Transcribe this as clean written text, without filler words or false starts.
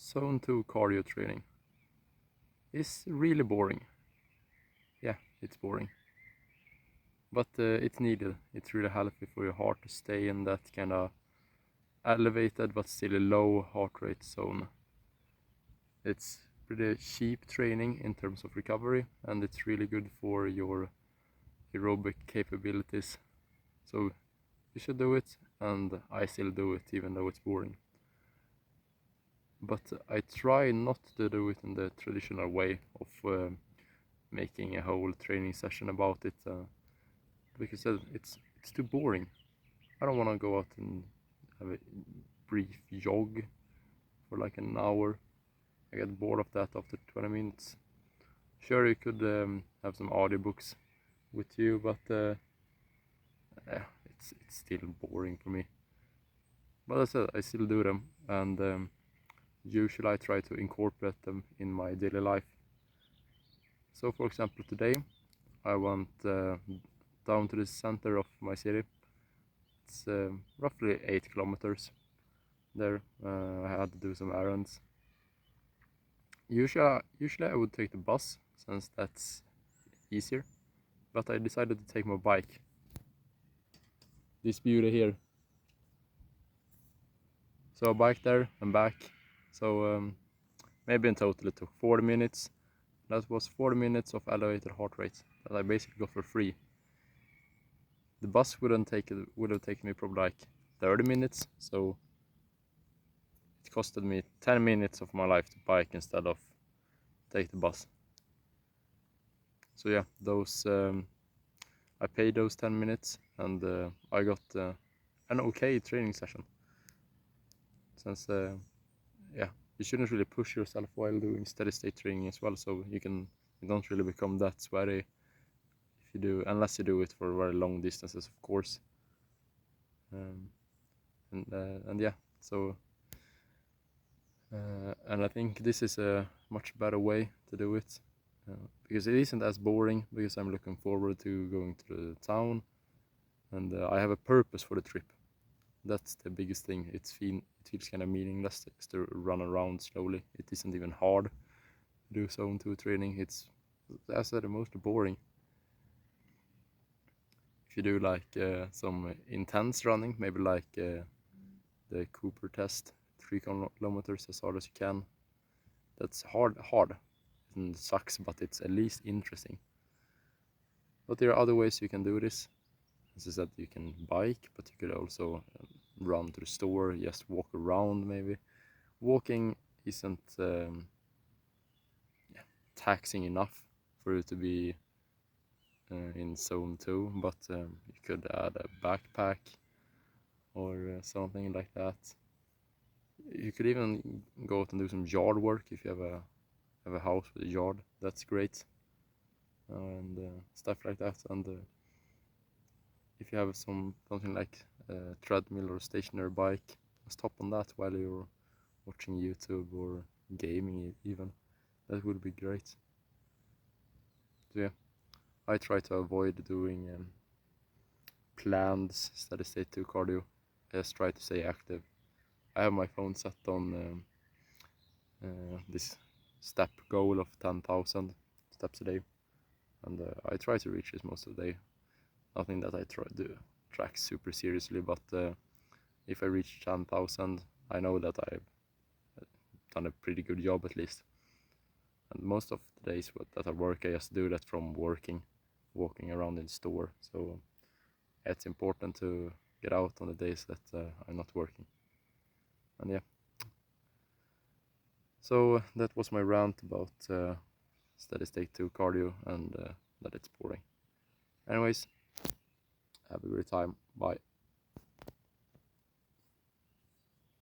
Zone 2 cardio training is really boring. Yeah, it's boring. But it's needed. It's really healthy for your heart to stay in that kind of elevated but still low heart rate zone. It's pretty cheap training in terms of recovery, and it's really good for your aerobic capabilities. So you should do it, and I still do it even though it's boring. But I try not to do it in the traditional way of making a whole training session about it, because it's too boring. I don't want to go out and have a brief jog for like an hour. I get bored of that after 20 minutes. Sure, you could have some audiobooks with you, but it's still boring for me. But as I said, I still do them, and usually I try to incorporate them in my daily life. So for example, today I went down to the center of my city. It's roughly 8 kilometers there. I had to do some errands. Usually I would take the bus, since that's easier, but I decided to take my bike. This beauty here. So I biked there and back. So maybe in total it took 40 minutes. That was 40 minutes of elevated heart rate that I basically got for free. The bus would have taken me probably like 30 minutes, so it costed me 10 minutes of my life to bike instead of take the bus. So yeah, those I paid those 10 minutes, and I got an okay training session. Since yeah, you shouldn't really push yourself while doing steady state training as well, so you don't really become that sweaty if you do, unless you do it for very long distances, of course. And yeah, so and I think this is a much better way to do it, because it isn't as boring, because I'm looking forward to going to the town, and I have a purpose for the trip. That's the biggest thing. It feels kind of meaningless just to run around slowly. It isn't even hard to do zone 2 training. It's, as I said, the most boring. If you do like some intense running, maybe like the Cooper test, 3 kilometers as hard as you can, that's hard and sucks, but it's at least interesting. But there are other ways you can do this. As I said, you can bike, but you could also run to the store, just walk around maybe. Walking isn't taxing enough for you to be in zone 2, but you could add a backpack or something like that. You could even go out and do some yard work if you have a house with a yard. That's great, and stuff like that. And if you have something like a treadmill or a stationary bike, stop on that while you're watching YouTube or gaming even. That would be great. So yeah, I try to avoid doing planned steady state 2 cardio. I just try to stay active. I have my phone set on this step goal of 10,000 steps a day, and I try to reach this most of the day. Nothing that I try to track super seriously, but if I reach 10,000, I know that I've done a pretty good job at least. And most of the days that I work, I just do that from walking around in the store. So it's important to get out on the days that I'm not working. And yeah, so that was my rant about steady state 2 cardio, and that it's boring. Anyways, have a great time. Bye.